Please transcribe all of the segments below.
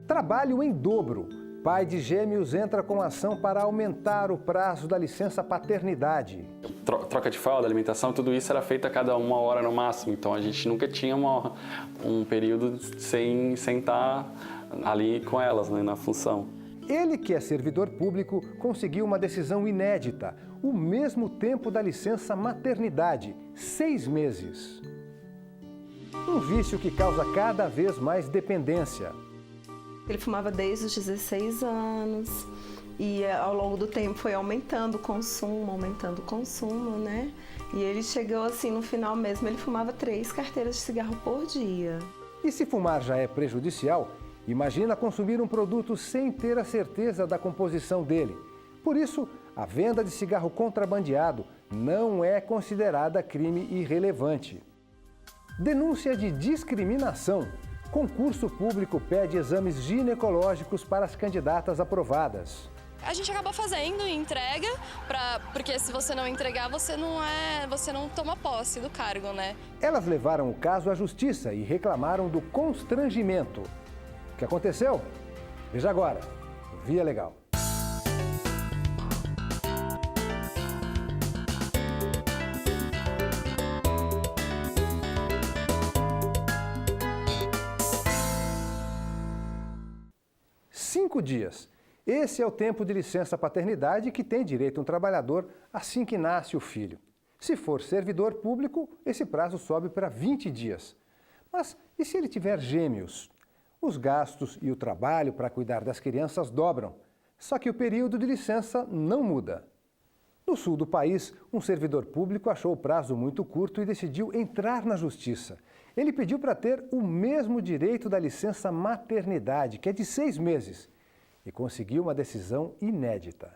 Trabalho em dobro. Pai de gêmeos entra com ação para aumentar o prazo da licença paternidade. Troca de fralda, alimentação, tudo isso era feito a cada 1 hora no máximo. Então a gente nunca tinha um período sem estar ali com elas, né, na função. Ele, que é servidor público, conseguiu uma decisão inédita. O mesmo tempo da licença maternidade, 6 meses. Um vício que causa cada vez mais dependência. Ele fumava desde os 16 anos e ao longo do tempo foi aumentando o consumo, né? E ele chegou assim, no final mesmo, ele fumava 3 carteiras de cigarro por dia. E se fumar já é prejudicial, imagina consumir um produto sem ter a certeza da composição dele. Por isso, a venda de cigarro contrabandeado não é considerada crime irrelevante. Denúncia de discriminação. Concurso público pede exames ginecológicos para as candidatas aprovadas. A gente acaba fazendo e entrega, porque se você não entregar, você não toma posse do cargo, né? Elas levaram o caso à justiça e reclamaram do constrangimento. O que aconteceu? Veja agora, no Via Legal. Cinco dias. Esse é o tempo de licença paternidade que tem direito um trabalhador assim que nasce o filho. Se for servidor público, esse prazo sobe para 20 dias. Mas e se ele tiver gêmeos? Os gastos e o trabalho para cuidar das crianças dobram. Só que o período de licença não muda. No sul do país, um servidor público achou o prazo muito curto e decidiu entrar na justiça. Ele pediu para ter o mesmo direito da licença maternidade, que é de 6 meses, e conseguiu uma decisão inédita.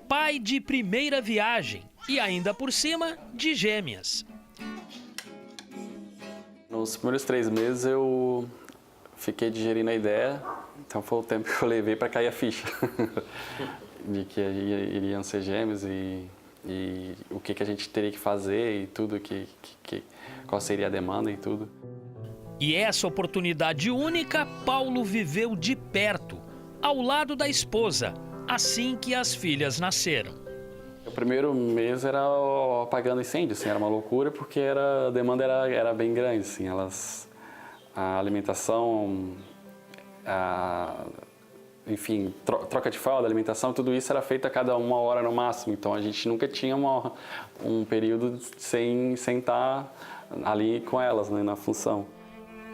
Pai de primeira viagem e ainda por cima de gêmeas. Nos primeiros 3 meses eu fiquei digerindo a ideia, então foi o tempo que eu levei para cair a ficha de que iriam ser gêmeos e o que a gente teria que fazer e tudo, qual seria a demanda e tudo. E essa oportunidade única, Paulo viveu de perto, ao lado da esposa, assim que as filhas nasceram. O primeiro mês era apagando incêndio, assim, era uma loucura porque a demanda era bem grande, assim, a alimentação, enfim, troca de fralda, alimentação, tudo isso era feito a cada 1 hora no máximo. Então a gente nunca tinha um período sem estar ali com elas, né, na função.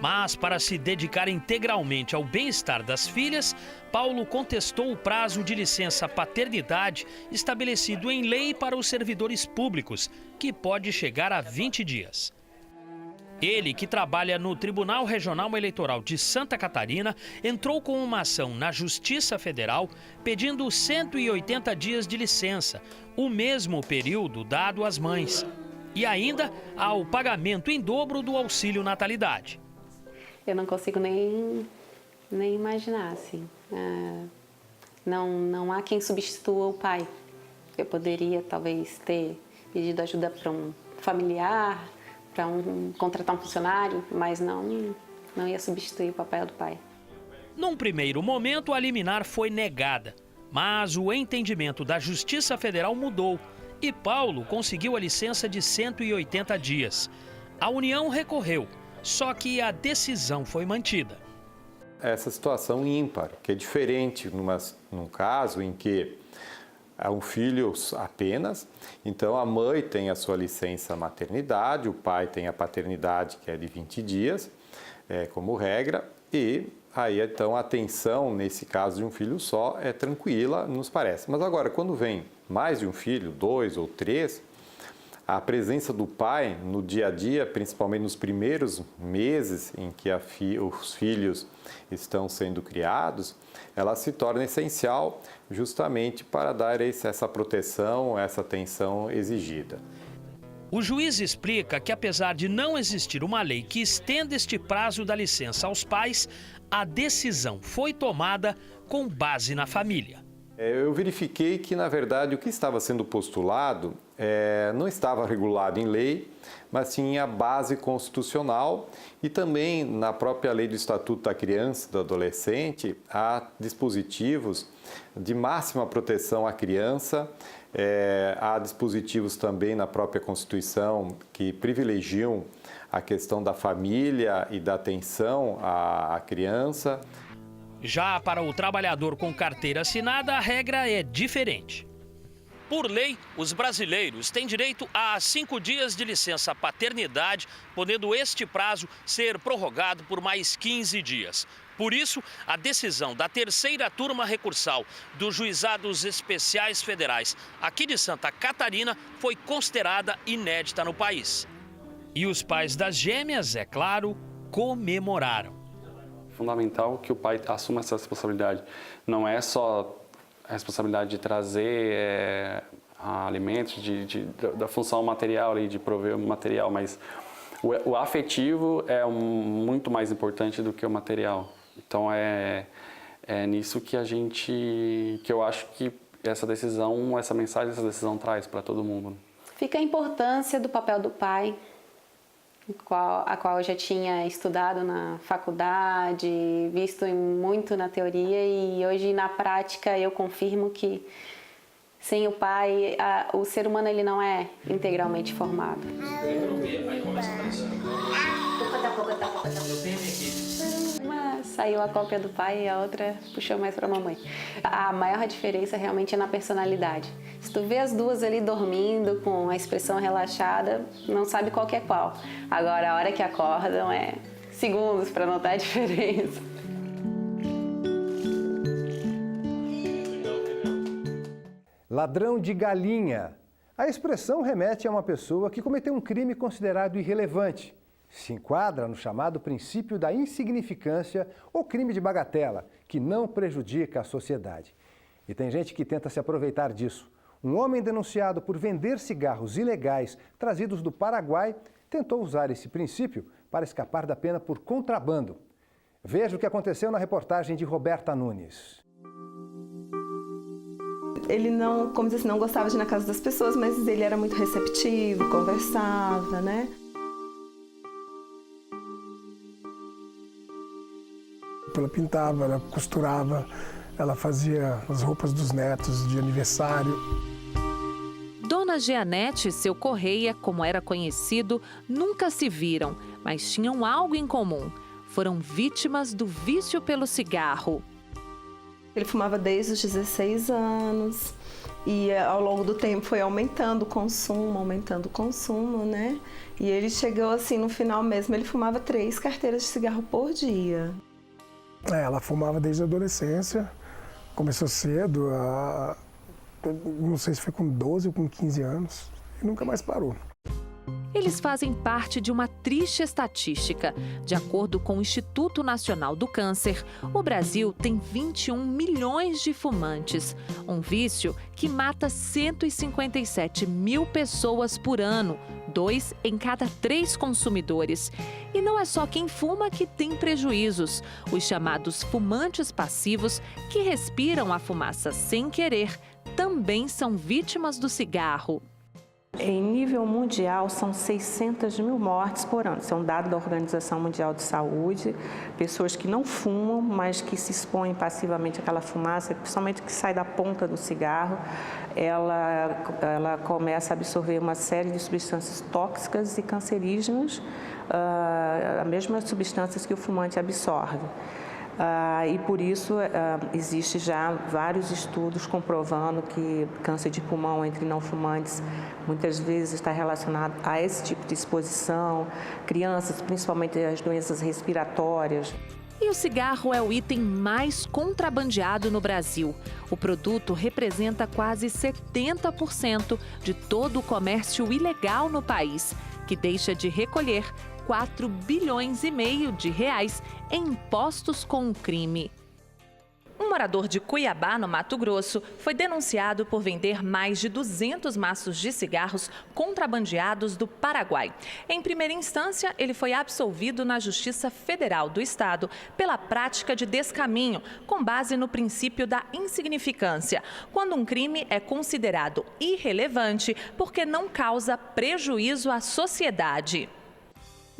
Mas para se dedicar integralmente ao bem-estar das filhas, Paulo contestou o prazo de licença paternidade estabelecido em lei para os servidores públicos, que pode chegar a 20 dias. Ele, que trabalha no Tribunal Regional Eleitoral de Santa Catarina, entrou com uma ação na Justiça Federal pedindo 180 dias de licença, o mesmo período dado às mães. E ainda ao pagamento em dobro do auxílio natalidade. Eu não consigo nem imaginar, assim. Não há quem substitua o pai. Eu poderia, talvez, ter pedido ajuda para um familiar, para contratar um funcionário, mas não ia substituir o papel do pai. Num primeiro momento, a liminar foi negada, mas o entendimento da Justiça Federal mudou e Paulo conseguiu a licença de 180 dias. A União recorreu, só que a decisão foi mantida. Essa situação ímpar, que é diferente num caso em que há um filho apenas, então a mãe tem a sua licença maternidade, o pai tem a paternidade, que é de 20 dias, como regra, e aí então a atenção, nesse caso de um filho só, é tranquila, nos parece. Mas agora, quando vem mais de um filho, 2 ou 3, a presença do pai no dia a dia, principalmente nos primeiros meses em que os filhos estão sendo criados, ela se torna essencial justamente para dar essa proteção, essa atenção exigida. O juiz explica que, apesar de não existir uma lei que estenda este prazo da licença aos pais, a decisão foi tomada com base na família. Eu verifiquei que, na verdade, o que estava sendo postulado não estava regulado em lei, mas tinha base constitucional e também na própria lei do Estatuto da Criança e do Adolescente há dispositivos de máxima proteção à criança, há dispositivos também na própria Constituição que privilegiam a questão da família e da atenção à criança. Já para o trabalhador com carteira assinada, a regra é diferente. Por lei, os brasileiros têm direito a 5 dias de licença paternidade, podendo este prazo ser prorrogado por mais 15 dias. Por isso, a decisão da terceira turma recursal dos Juizados Especiais Federais aqui de Santa Catarina foi considerada inédita no país. E os pais das gêmeas, é claro, comemoraram. Fundamental que o pai assuma essa responsabilidade. Não é só a responsabilidade de trazer alimentos, da função material, de prover o material, mas o afetivo é muito mais importante do que o material. Então é nisso que eu acho que essa mensagem, essa decisão traz para todo mundo. Fica a importância do papel do pai, a qual eu já tinha estudado na faculdade, visto muito na teoria, e hoje na prática eu confirmo que sem o pai o ser humano ele não é integralmente formado. Uma saiu a cópia do pai e a outra puxou mais para a mamãe. A maior diferença realmente é na personalidade. Se tu vê as duas ali dormindo com a expressão relaxada, não sabe qual que é qual. Agora, a hora que acordam é segundos para notar a diferença. Ladrão de galinha. A expressão remete a uma pessoa que cometeu um crime considerado irrelevante. Se enquadra no chamado princípio da insignificância ou crime de bagatela, que não prejudica a sociedade. E tem gente que tenta se aproveitar disso. Um homem denunciado por vender cigarros ilegais trazidos do Paraguai tentou usar esse princípio para escapar da pena por contrabando. Veja o que aconteceu na reportagem de Roberta Nunes. Ele não, como dizer assim, não gostava de ir na casa das pessoas, mas ele era muito receptivo, conversava, né? Ela pintava, ela costurava, ela fazia as roupas dos netos de aniversário. Dona Jeanette e seu Correia, como era conhecido, nunca se viram, mas tinham algo em comum. Foram vítimas do vício pelo cigarro. Ele fumava desde os 16 anos e ao longo do tempo foi aumentando o consumo, né? E ele chegou assim, no final mesmo, ele fumava 3 carteiras de cigarro por dia. Ela fumava desde a adolescência, começou cedo, não sei se foi com 12 ou com 15 anos, e nunca mais parou. Eles fazem parte de uma triste estatística. De acordo com o Instituto Nacional do Câncer, o Brasil tem 21 milhões de fumantes. Um vício que mata 157 mil pessoas por ano, 2 em cada 3 consumidores. E não é só quem fuma que tem prejuízos. Os chamados fumantes passivos, que respiram a fumaça sem querer, também são vítimas do cigarro. Em nível mundial, são 600 mil mortes por ano. Isso é um dado da Organização Mundial de Saúde. Pessoas que não fumam, mas que se expõem passivamente àquela fumaça, principalmente que sai da ponta do cigarro, ela começa a absorver uma série de substâncias tóxicas e cancerígenas, as mesmas substâncias que o fumante absorve. E por isso existe já vários estudos comprovando que câncer de pulmão entre não fumantes muitas vezes está relacionado a esse tipo de exposição, crianças, principalmente as doenças respiratórias. E o cigarro é o item mais contrabandeado no Brasil. O produto representa quase 70% de todo o comércio ilegal no país, que deixa de recolher 4,5 bilhões de reais em impostos com o crime. Um morador de Cuiabá, no Mato Grosso, foi denunciado por vender mais de 200 maços de cigarros contrabandeados do Paraguai. Em primeira instância, ele foi absolvido na Justiça Federal do Estado pela prática de descaminho, com base no princípio da insignificância, quando um crime é considerado irrelevante porque não causa prejuízo à sociedade.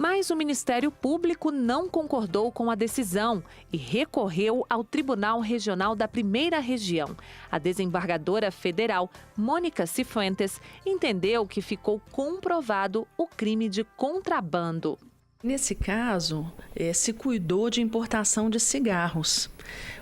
Mas o Ministério Público não concordou com a decisão e recorreu ao Tribunal Regional da Primeira Região. A desembargadora federal, Mônica Cifuentes, entendeu que ficou comprovado o crime de contrabando. Nesse caso, se cuidou de importação de cigarros.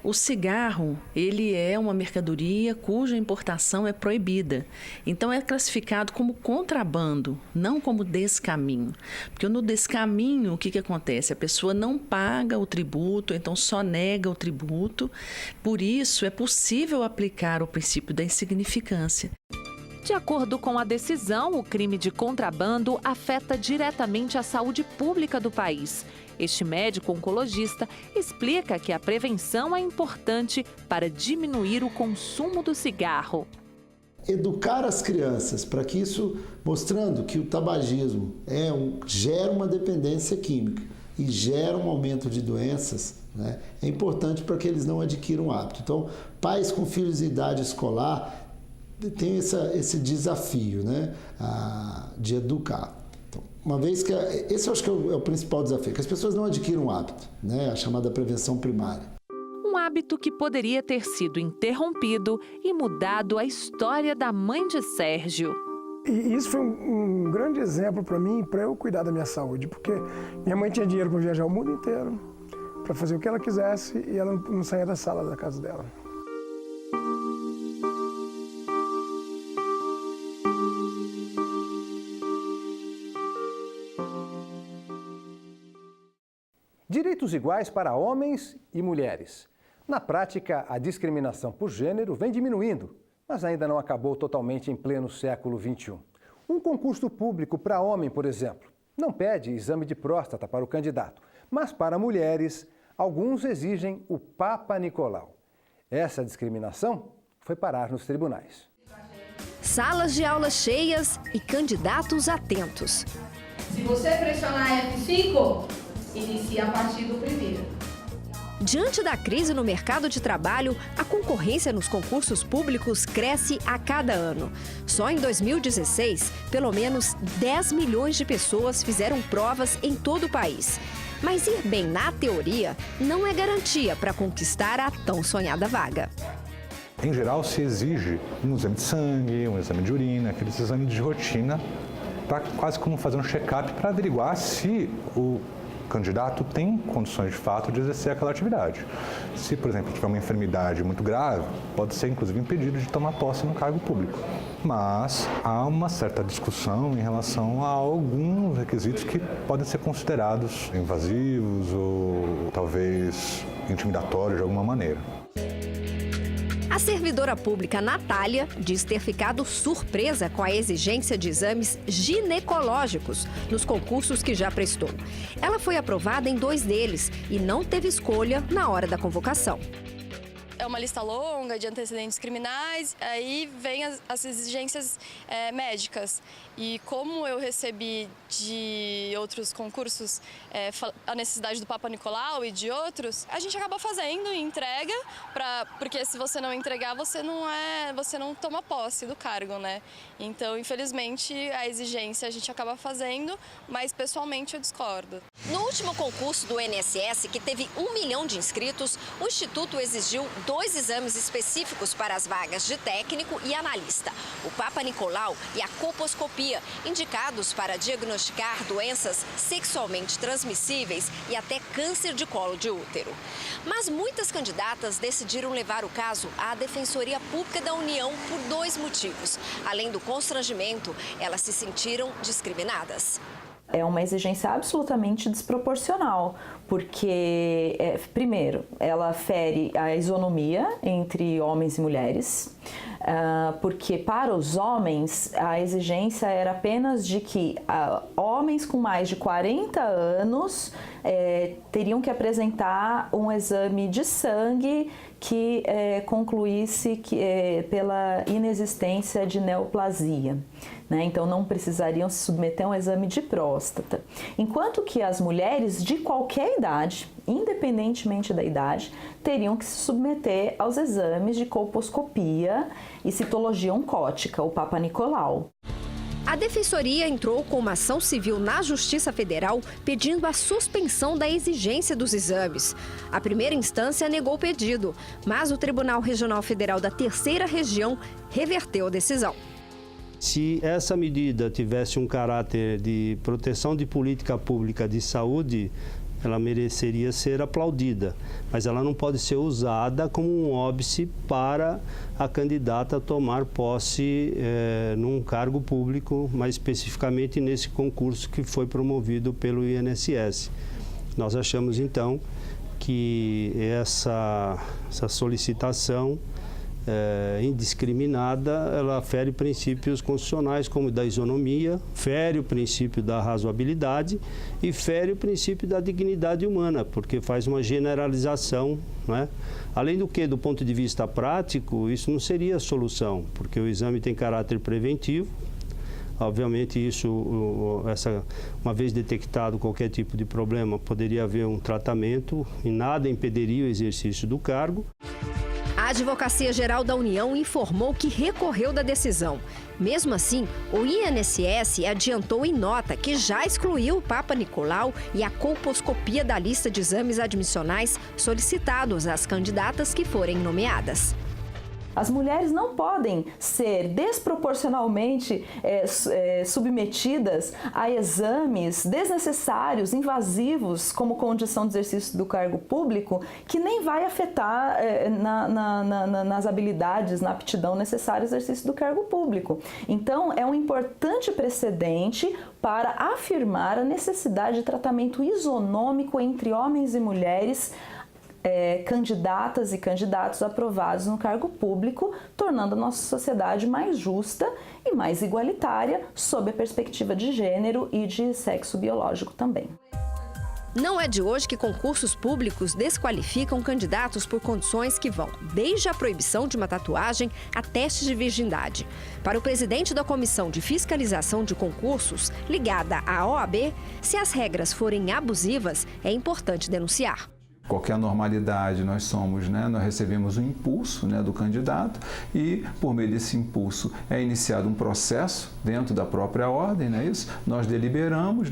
O cigarro, ele é uma mercadoria cuja importação é proibida. Então, é classificado como contrabando, não como descaminho. Porque no descaminho, o que acontece? A pessoa não paga o tributo, então só nega o tributo. Por isso, é possível aplicar o princípio da insignificância. De acordo com a decisão, o crime de contrabando afeta diretamente a saúde pública do país. Este médico oncologista explica que a prevenção é importante para diminuir o consumo do cigarro. Educar as crianças para que isso, mostrando que o tabagismo gera uma dependência química e gera um aumento de doenças, né, é importante para que eles não adquiram hábito. Então, pais com filhos em idade escolar tem esse desafio, né, de educar. Então, uma vez que esse eu acho que é o principal desafio, que as pessoas não adquiram hábito, né, a chamada prevenção primária. Um hábito que poderia ter sido interrompido e mudado a história da mãe de Sérgio. E isso foi um grande exemplo para mim, para eu cuidar da minha saúde, porque minha mãe tinha dinheiro para viajar o mundo inteiro, para fazer o que ela quisesse e ela não saía da sala da casa dela. Direitos iguais para homens e mulheres. Na prática, a discriminação por gênero vem diminuindo, mas ainda não acabou totalmente em pleno século XXI. Um concurso público para homem, por exemplo, não pede exame de próstata para o candidato, mas para mulheres, alguns exigem o Papa Nicolau. Essa discriminação foi parar nos tribunais. Salas de aula cheias e candidatos atentos. Se você pressionar F5, inicia a partir do primeiro. Diante da crise no mercado de trabalho, a concorrência nos concursos públicos cresce a cada ano. Só em 2016, pelo menos 10 milhões de pessoas fizeram provas em todo o país. Mas ir bem na teoria não é garantia para conquistar a tão sonhada vaga. Em geral, se exige um exame de sangue, um exame de urina, aqueles exames de rotina, para quase como fazer um check-up para averiguar se o candidato tem condições de fato de exercer aquela atividade. Se, por exemplo, tiver uma enfermidade muito grave, pode ser inclusive impedido de tomar posse no cargo público. Mas há uma certa discussão em relação a alguns requisitos que podem ser considerados invasivos ou talvez intimidatórios de alguma maneira. A servidora pública Natália diz ter ficado surpresa com a exigência de exames ginecológicos nos concursos que já prestou. Ela foi aprovada em 2 deles e não teve escolha na hora da convocação. É uma lista longa de antecedentes criminais, aí vem as exigências médicas. E como eu recebi de outros concursos a necessidade do Papa Nicolau e de outros, a gente acaba fazendo e entrega, porque se você não entregar, você não toma posse do cargo, né? Então, infelizmente, a exigência a gente acaba fazendo, mas pessoalmente eu discordo. No último concurso do INSS, que teve 1 milhão de inscritos, o Instituto exigiu 2 exames específicos para as vagas de técnico e analista: o Papa Nicolau e a colposcopia, indicados para diagnosticar doenças sexualmente transmissíveis e até câncer de colo de útero. Mas muitas candidatas decidiram levar o caso à Defensoria Pública da União por 2 motivos. Além do constrangimento, elas se sentiram discriminadas. É uma exigência absolutamente desproporcional, porque, primeiro, ela fere a isonomia entre homens e mulheres, porque para os homens a exigência era apenas de que homens com mais de 40 anos teriam que apresentar um exame de sangue que concluísse pela inexistência de neoplasia. Né? Então não precisariam se submeter a um exame de próstata. Enquanto que as mulheres de qualquer idade, independentemente da idade, teriam que se submeter aos exames de colposcopia e citologia oncótica, o Papa Nicolau. A Defensoria entrou com uma ação civil na Justiça Federal pedindo a suspensão da exigência dos exames. A primeira instância negou o pedido, mas o Tribunal Regional Federal da Terceira Região reverteu a decisão. Se essa medida tivesse um caráter de proteção de política pública de saúde, ela mereceria ser aplaudida, mas ela não pode ser usada como um óbice para a candidata tomar posse num cargo público, mais especificamente nesse concurso que foi promovido pelo INSS. Nós achamos, então, que essa solicitação indiscriminada, ela fere princípios constitucionais como da isonomia, fere o princípio da razoabilidade e fere o princípio da dignidade humana, porque faz uma generalização, né? Além do que, do ponto de vista prático, isso não seria a solução, porque o exame tem caráter preventivo. Obviamente, uma vez detectado qualquer tipo de problema, poderia haver um tratamento e nada impediria o exercício do cargo. A Advocacia Geral da União informou que recorreu da decisão. Mesmo assim, o INSS adiantou em nota que já excluiu o Papa Nicolau e a colposcopia da lista de exames admissionais solicitados às candidatas que forem nomeadas. As mulheres não podem ser desproporcionalmente submetidas a exames desnecessários, invasivos, como condição de exercício do cargo público, que nem vai afetar nas habilidades, na aptidão necessária ao exercício do cargo público. Então, é um importante precedente para afirmar a necessidade de tratamento isonômico entre homens e mulheres, candidatas e candidatos aprovados no cargo público, tornando a nossa sociedade mais justa e mais igualitária sob a perspectiva de gênero e de sexo biológico também. Não é de hoje que concursos públicos desqualificam candidatos por condições que vão desde a proibição de uma tatuagem a testes de virgindade. Para o presidente da Comissão de Fiscalização de Concursos, ligada à OAB, se as regras forem abusivas, é importante denunciar. Qualquer normalidade nós recebemos um impulso do candidato e, por meio desse impulso, é iniciado um processo dentro da própria ordem, não é isso? Nós deliberamos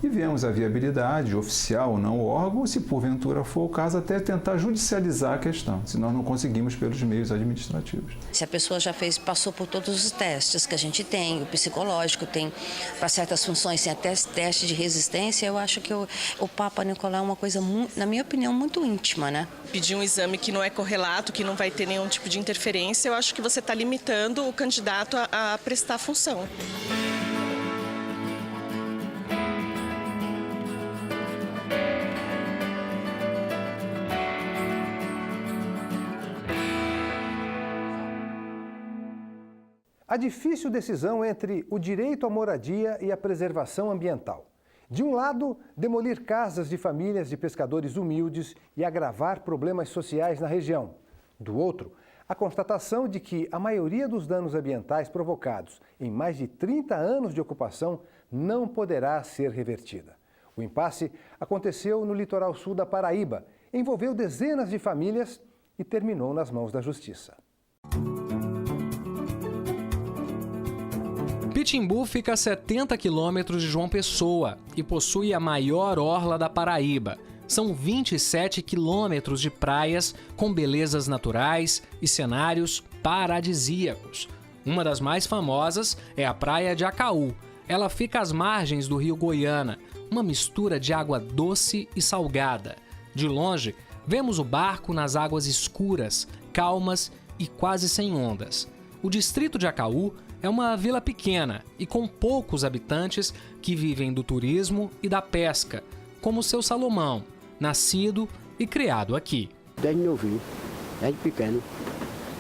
e vemos a viabilidade oficial ou não o órgão, se porventura for o caso, até tentar judicializar a questão, se nós não conseguimos pelos meios administrativos. Se a pessoa já passou por todos os testes que a gente tem, o psicológico tem, para certas funções, tem até teste de resistência, eu acho que o Papa Nicolau é uma coisa, na minha opinião, muito íntima, né? Pedir um exame que não é correlato, que não vai ter nenhum tipo de interferência, eu acho que você está limitando o candidato a prestar a função. A difícil decisão entre o direito à moradia e a preservação ambiental. De um lado, demolir casas de famílias de pescadores humildes e agravar problemas sociais na região. Do outro, a constatação de que a maioria dos danos ambientais provocados em mais de 30 anos de ocupação não poderá ser revertida. O impasse aconteceu no litoral sul da Paraíba, envolveu dezenas de famílias e terminou nas mãos da Justiça. Pitimbu fica a 70 quilômetros de João Pessoa e possui a maior orla da Paraíba. São 27 quilômetros de praias com belezas naturais e cenários paradisíacos. Uma das mais famosas é a Praia de Acaú. Ela fica às margens do rio Goiânia, uma mistura de água doce e salgada. De longe, vemos o barco nas águas escuras, calmas e quase sem ondas. O distrito de Acaú é uma vila pequena e com poucos habitantes que vivem do turismo e da pesca, como o seu Salomão, nascido e criado aqui. Desde novinho, desde pequeno.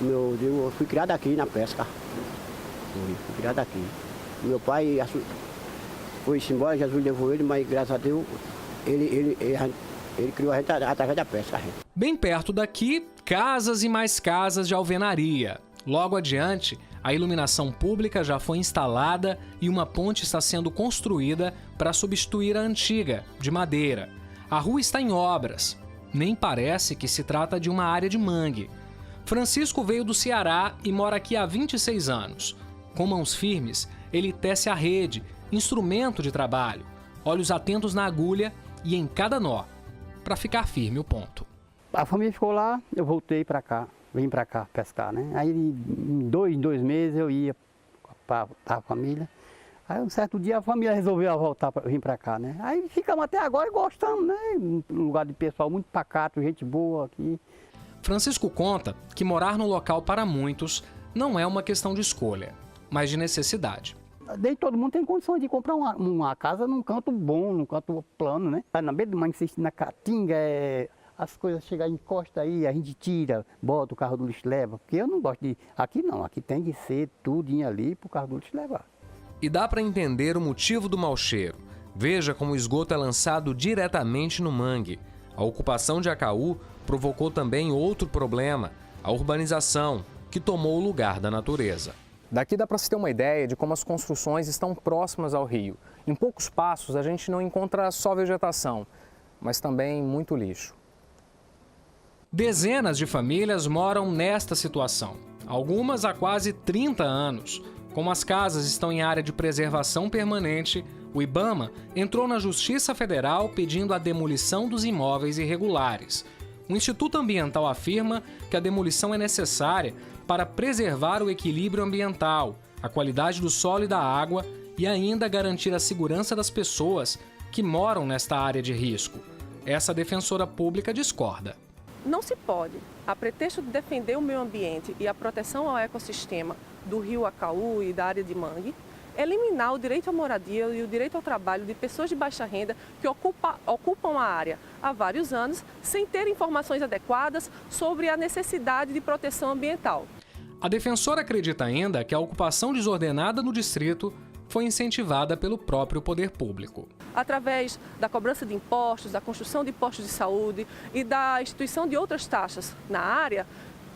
Eu fui criado aqui na pesca. Fui criado aqui. Meu pai foi-se embora, Jesus levou ele, mas graças a Deus ele criou a gente através da pesca. Bem perto daqui, casas e mais casas de alvenaria. Logo adiante, a iluminação pública já foi instalada e uma ponte está sendo construída para substituir a antiga, de madeira. A rua está em obras. Nem parece que se trata de uma área de mangue. Francisco veio do Ceará e mora aqui há 26 anos. Com mãos firmes, ele tece a rede, instrumento de trabalho, olhos atentos na agulha e em cada nó, para ficar firme o ponto. A família ficou lá, eu voltei para cá, vim para cá pescar, né? Aí em dois meses eu ia para a família. Aí um certo dia a família resolveu voltar vir para cá, né? Aí ficamos até agora e gostamos, né? Um lugar de pessoal muito pacato, gente boa aqui. Francisco conta que morar no local para muitos não é uma questão de escolha, mas de necessidade. Nem todo mundo tem condições de comprar uma casa num canto bom, num canto plano, né? Na beira do mar, na caatinga, as coisas chegam, encosta aí, a gente tira, bota o carro do lixo, leva. Porque eu não gosto de... Aqui não, aqui tem que ser tudinho ali para o carro do lixo levar. E dá para entender o motivo do mau cheiro. Veja como o esgoto é lançado diretamente no mangue. A ocupação de Acaú provocou também outro problema, a urbanização, que tomou o lugar da natureza. Daqui dá para se ter uma ideia de como as construções estão próximas ao rio. Em poucos passos a gente não encontra só vegetação, mas também muito lixo. Dezenas de famílias moram nesta situação, algumas há quase 30 anos. Como as casas estão em área de preservação permanente, o IBAMA entrou na Justiça Federal pedindo a demolição dos imóveis irregulares. O Instituto Ambiental afirma que a demolição é necessária para preservar o equilíbrio ambiental, a qualidade do solo e da água e ainda garantir a segurança das pessoas que moram nesta área de risco. Essa defensora pública discorda. Não se pode, a pretexto de defender o meio ambiente e a proteção ao ecossistema do rio Acaú e da área de mangue, eliminar o direito à moradia e o direito ao trabalho de pessoas de baixa renda que ocupam a área há vários anos sem ter informações adequadas sobre a necessidade de proteção ambiental. A defensora acredita ainda que a ocupação desordenada no distrito foi incentivada pelo próprio poder público. Através da cobrança de impostos, da construção de postos de saúde e da instituição de outras taxas na área,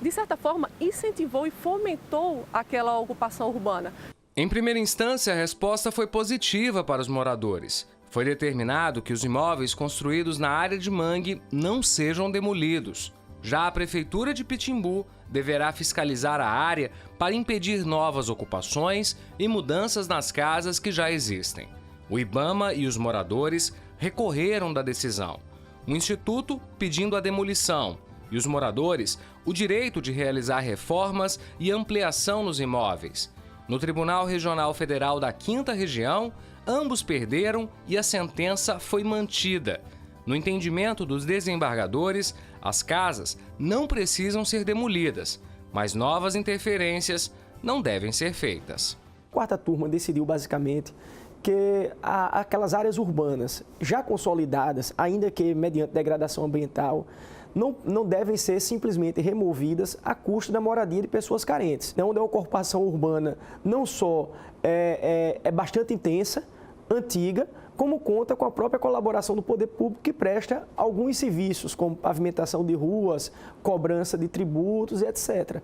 de certa forma incentivou e fomentou aquela ocupação urbana. Em primeira instância, a resposta foi positiva para os moradores. Foi determinado que os imóveis construídos na área de mangue não sejam demolidos. Já a Prefeitura de Pitimbu deverá fiscalizar a área para impedir novas ocupações e mudanças nas casas que já existem. O IBAMA e os moradores recorreram da decisão. O Instituto pedindo a demolição e os moradores o direito de realizar reformas e ampliação nos imóveis. No Tribunal Regional Federal da 5ª Região, ambos perderam e a sentença foi mantida. No entendimento dos desembargadores, as casas não precisam ser demolidas, mas novas interferências não devem ser feitas. A 4ª turma decidiu basicamente que aquelas áreas urbanas já consolidadas, ainda que mediante degradação ambiental, não devem ser simplesmente removidas a custo da moradia de pessoas carentes. Onde a ocupação urbana não só é bastante intensa, antiga, como conta com a própria colaboração do poder público que presta alguns serviços, como pavimentação de ruas, cobrança de tributos e etc.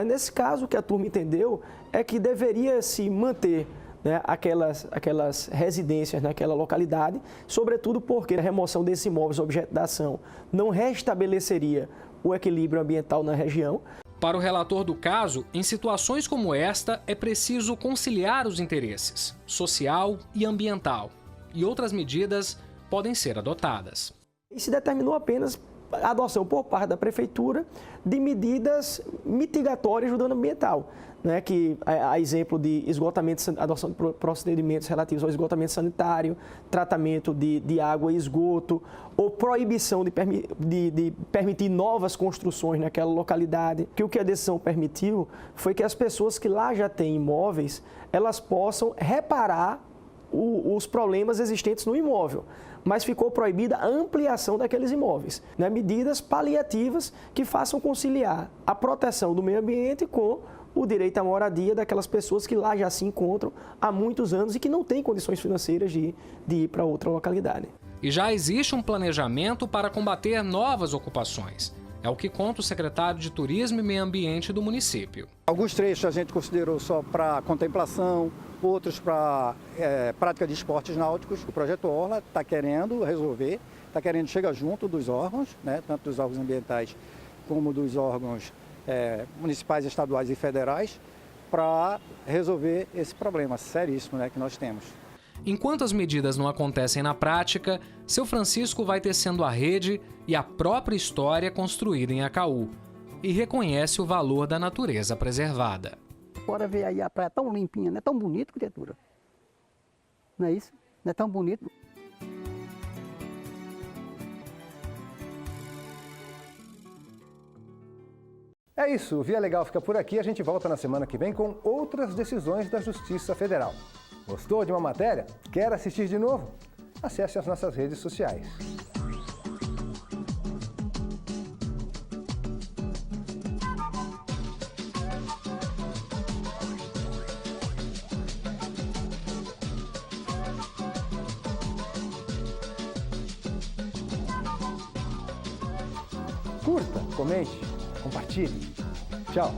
Nesse caso, o que a turma entendeu é que deveria se manter aquelas residências naquela localidade, sobretudo porque a remoção desses imóveis objeto da ação não restabeleceria o equilíbrio ambiental na região. Para o relator do caso, em situações como esta, é preciso conciliar os interesses social e ambiental, e outras medidas podem ser adotadas. E se determinou apenas a adoção por parte da Prefeitura de medidas mitigatórias do dano ambiental, né, que a exemplo de esgotamento, adoção de procedimentos relativos ao esgotamento sanitário, tratamento de água e esgoto, ou proibição de permitir novas construções naquela localidade. Que o que a decisão permitiu foi que as pessoas que lá já têm imóveis, elas possam reparar os problemas existentes no imóvel, mas ficou proibida a ampliação daqueles imóveis, né? Medidas paliativas que façam conciliar a proteção do meio ambiente com o direito à moradia daquelas pessoas que lá já se encontram há muitos anos e que não têm condições financeiras de ir para outra localidade. E já existe um planejamento para combater novas ocupações. É o que conta o secretário de Turismo e Meio Ambiente do município. Alguns trechos a gente considerou só para contemplação, outros para prática de esportes náuticos. O projeto Orla está querendo resolver, está querendo chegar junto dos órgãos, né, tanto dos órgãos ambientais como dos órgãos municipais, estaduais e federais, para resolver esse problema seríssimo, né, que nós temos. Enquanto as medidas não acontecem na prática, Seu Francisco vai tecendo a rede e a própria história construída em Acaú e reconhece o valor da natureza preservada. Agora ver aí a praia tão limpinha, não é tão bonito, criatura? Não é isso? Não é tão bonito? É isso, o Via Legal fica por aqui. A gente volta na semana que vem com outras decisões da Justiça Federal. Gostou de uma matéria? Quer assistir de novo? Acesse as nossas redes sociais. Curta, comente, compartilhe. Tchau!